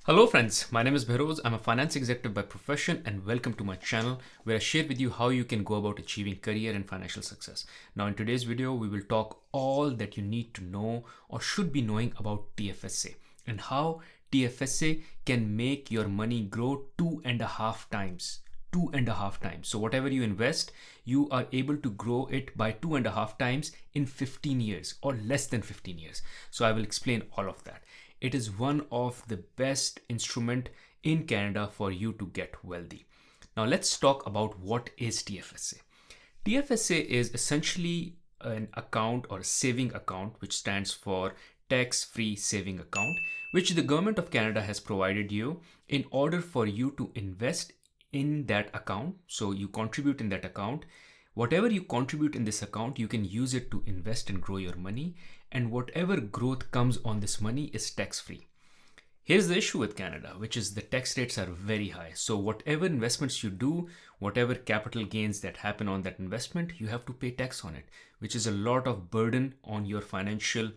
Hello friends, my name is Behroz. I'm a finance executive by profession and welcome to my channel where I share with you how you can go about achieving career and financial success. Now in today's video, we will talk all that you need to know or should be knowing about TFSA and how TFSA can make your money grow 2.5 times. 2.5 times. So whatever you invest, you are able to grow it by 2.5 times in 15 years or less than 15 years. So I will explain all of that. It is one of the best instrument in Canada for you to get wealthy. Now let's talk about what is TFSA. TFSA is essentially an account or a saving account, which stands for tax-free saving account, which the government of Canada has provided you in order for you to invest in that account. So you contribute in that account. Whatever you contribute in this account, you can use it to invest and grow your money. And whatever growth comes on this money is tax-free. Here's the issue with Canada, which is the tax rates are very high. So whatever investments you do, whatever capital gains that happen on that investment, you have to pay tax on it, which is a lot of burden on your financial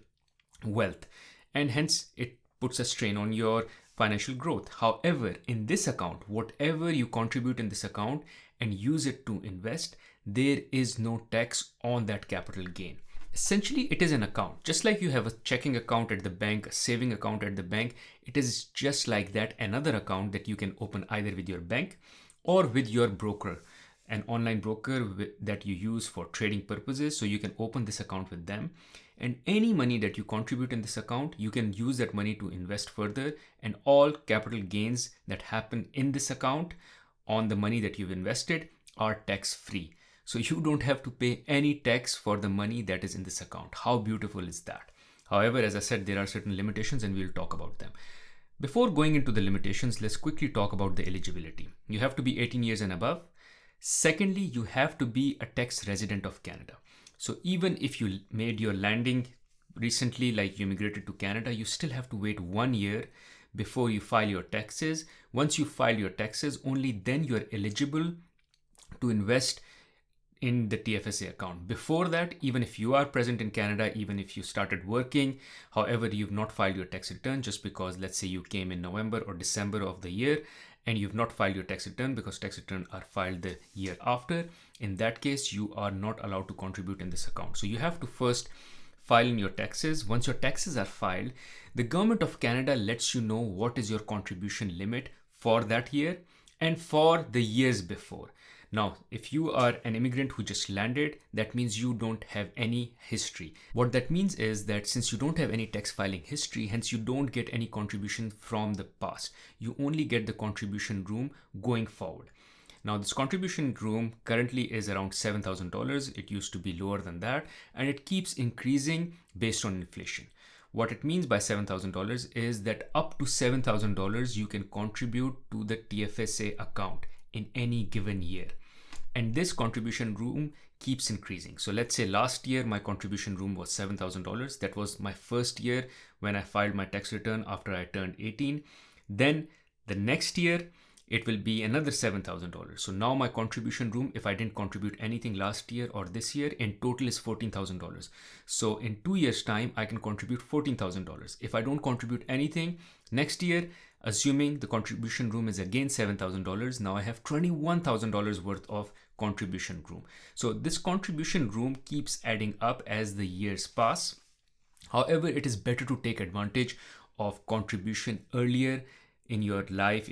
wealth. And hence it puts a strain on your financial growth. However, in this account, whatever you contribute in this account and use it to invest, there is no tax on that capital gain. Essentially, it is an account. Just like you have a checking account at the bank, a saving account at the bank, it is just like that another account that you can open either with your bank or with your broker, an online broker that you use for trading purposes. So you can open this account with them. And any money that you contribute in this account, you can use that money to invest further. And all capital gains that happen in this account on the money that you've invested are tax-free. So you don't have to pay any tax for the money that is in this account. How beautiful is that? However, as I said, there are certain limitations and we'll talk about them. Before going into the limitations, let's quickly talk about the eligibility. You have to be 18 years and above. Secondly, you have to be a tax resident of Canada. So even if you made your landing recently, like you immigrated to Canada, you still have to wait 1 year before you file your taxes. Once you file your taxes, only then you are eligible to invest in the TFSA account. Before that, even if you are present in Canada, even if you started working, however, you've not filed your tax return just because, let's say you came in November or December of the year and you've not filed your tax return because tax return are filed the year after, in that case, you are not allowed to contribute in this account. So you have to first file in your taxes. Once your taxes are filed, the government of Canada lets you know what is your contribution limit for that year and for the years before. Now, if you are an immigrant who just landed, that means you don't have any history. What that means is that since you don't have any tax filing history, hence you don't get any contribution from the past. You only get the contribution room going forward. Now, this contribution room currently is around $7,000. It used to be lower than that, and it keeps increasing based on inflation. What it means by $7,000 is that up to $7,000 you can contribute to the TFSA account in any given year. And this contribution room keeps increasing. So let's say last year my contribution room was $7,000. That was my first year when I filed my tax return after I turned 18. Then the next year it will be another $7,000. So now my contribution room, if I didn't contribute anything last year or this year, in total is $14,000. So in 2 years time, I can contribute $14,000. If I don't contribute anything next year, assuming the contribution room is again $7,000, now I have $21,000 worth of contribution room. So this contribution room keeps adding up as the years pass. However, it is better to take advantage of contribution earlier in your life,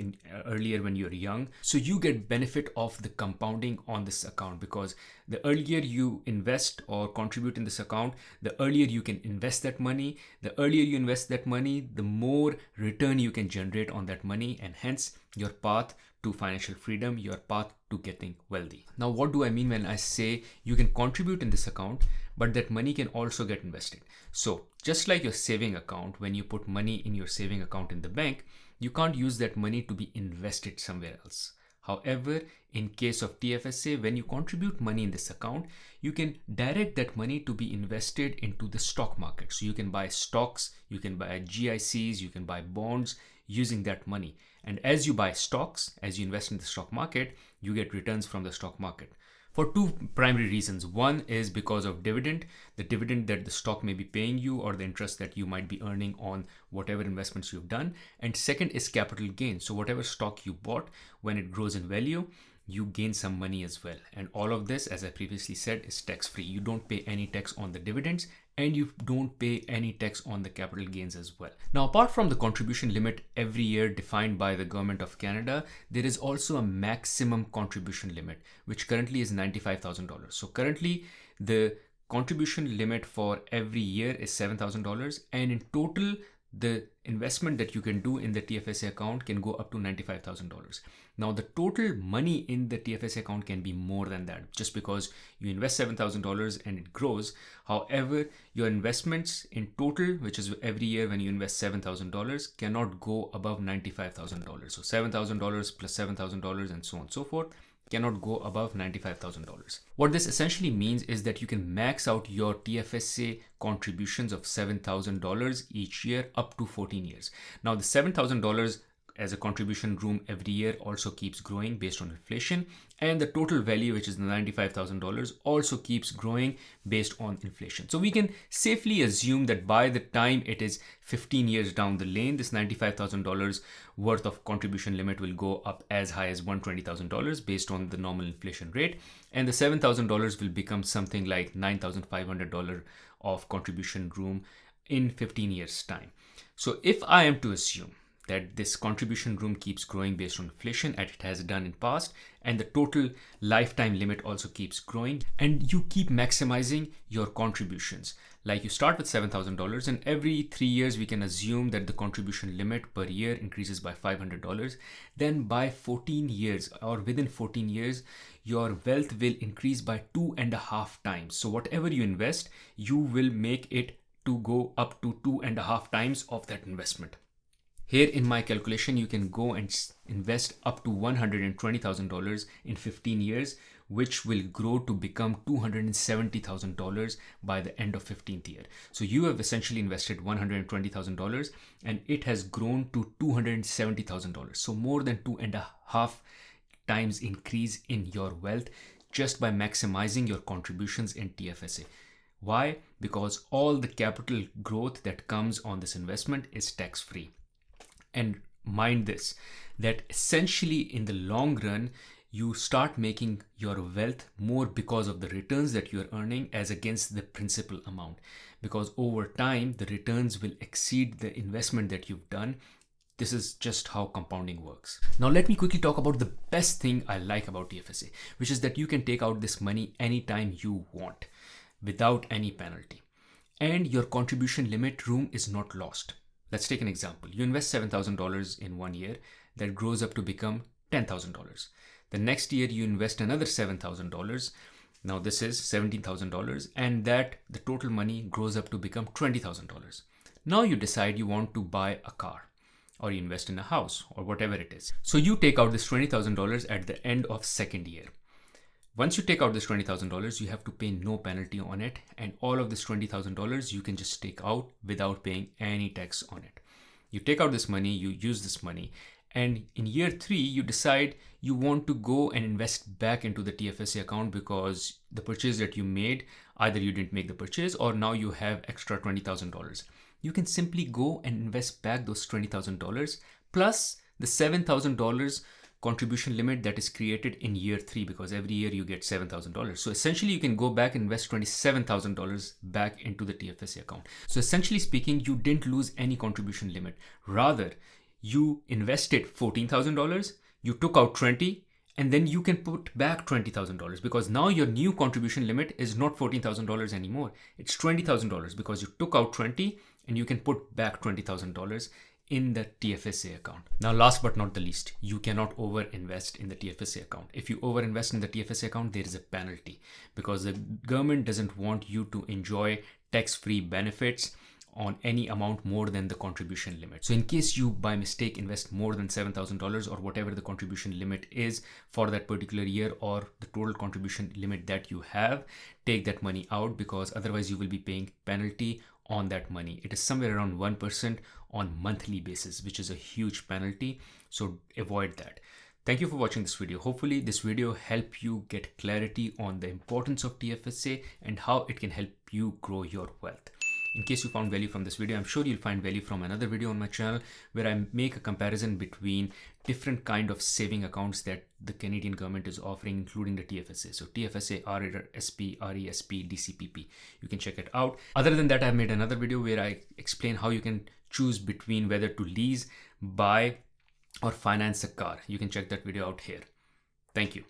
earlier when you're young, so you get benefit of the compounding on this account, because the earlier you invest or contribute in this account, the earlier you can invest that money. The earlier you invest that money, the more return you can generate on that money, and hence your path to financial freedom, your path to getting wealthy. Now, what do I mean when I say you can contribute in this account, but that money can also get invested? So just like your saving account, when you put money in your saving account in the bank, you can't use that money to be invested somewhere else. However, in case of TFSA, when you contribute money in this account, you can direct that money to be invested into the stock market. So you can buy stocks, you can buy GICs, you can buy bonds using that money. And as you buy stocks, as you invest in the stock market, you get returns from the stock market. for two primary reasons. One is because of dividend, the dividend that the stock may be paying you, or the interest that you might be earning on whatever investments you've done. And second is capital gain. So whatever stock you bought, when it grows in value, you gain some money as well. And all of this, as I previously said, is tax free. You don't pay any tax on the dividends, and you don't pay any tax on the capital gains as well. Now, apart from the contribution limit every year defined by the Government of Canada, there is also a maximum contribution limit, which currently is $95,000. So currently the contribution limit for every year is $7,000, and in total the investment that you can do in the TFSA account can go up to $95,000. Now, the total money in the TFSA account can be more than that, just because you invest $7,000 and it grows. However, your investments in total, which is every year when you invest $7,000, cannot go above $95,000. So $7,000 plus $7,000 and so on and so forth cannot go above $95,000. What this essentially means is that you can max out your TFSA contributions of $7,000 each year up to 14 years. Now, the $7,000 as a contribution room every year also keeps growing based on inflation, and the total value, which is the $95,000, also keeps growing based on inflation. So we can safely assume that by the time it is 15 years down the lane, this $95,000 worth of contribution limit will go up as high as $120,000 based on the normal inflation rate, and the $7,000 will become something like $9,500 of contribution room in 15 years time. So if I am to assume that this contribution room keeps growing based on inflation as it has done in past, and the total lifetime limit also keeps growing, and you keep maximizing your contributions. Like you start with $7,000, and every 3 years we can assume that the contribution limit per year increases by $500. Then by 14 years, or within 14 years, your wealth will increase by 2.5 times. So whatever you invest, you will make it to go up to 2.5 times of that investment. Here in my calculation, you can go and invest up to $120,000 in 15 years, which will grow to become $270,000 by the end of 15th year. So you have essentially invested $120,000 and it has grown to $270,000. So more than 2.5 times increase in your wealth just by maximizing your contributions in TFSA. Why? Because all the capital growth that comes on this investment is tax-free. And mind this, that essentially in the long run, you start making your wealth more because of the returns that you're earning as against the principal amount. Because over time, the returns will exceed the investment that you've done. This is just how compounding works. Now, let me quickly talk about the best thing I like about TFSA, which is that you can take out this money anytime you want without any penalty. And your contribution limit room is not lost. Let's take an example. You invest $7,000 in 1 year, that grows up to become $10,000. The next year you invest another $7,000. Now this is $17,000, and that the total money grows up to become $20,000. Now you decide you want to buy a car, or you invest in a house, or whatever it is. So you take out this $20,000 at the end of second year. Once you take out this $20,000, you have to pay no penalty on it, and all of this $20,000 you can just take out without paying any tax on it. You take out this money, you use this money, and in year 3 you decide you want to go and invest back into the TFSA account because the purchase that you made, either you didn't make the purchase or now you have extra $20,000. You can simply go and invest back those $20,000 plus the $7,000 contribution limit that is created in year 3, because every year you get $7,000. So essentially you can go back and invest $27,000 back into the TFSA account. So essentially speaking, you didn't lose any contribution limit. Rather, you invested $14,000, you took out 20, and then you can put back $20,000 because now your new contribution limit is not $14,000 anymore. It's $20,000 because you took out 20 and you can put back $20,000 in the TFSA account. Now, last but not the least, you cannot over-invest in the TFSA account. If you over-invest in the TFSA account, there is a penalty because the government doesn't want you to enjoy tax-free benefits on any amount more than the contribution limit. So in case you by mistake invest more than $7,000 or whatever the contribution limit is for that particular year, or the total contribution limit that you have, take that money out because otherwise you will be paying penalty on that money. It is somewhere around 1% on monthly basis, which is a huge penalty. So avoid that. Thank you for watching this video. Hopefully this video helped you get clarity on the importance of TFSA and how it can help you grow your wealth. In case you found value from this video, I'm sure you'll find value from another video on my channel where I make a comparison between different kind of saving accounts that the Canadian government is offering, including the TFSA. So TFSA, RSP, RESP, DCPP. You can check it out. Other than that, I've made another video where I explain how you can choose between whether to lease, buy, or finance a car. You can check that video out here. Thank you.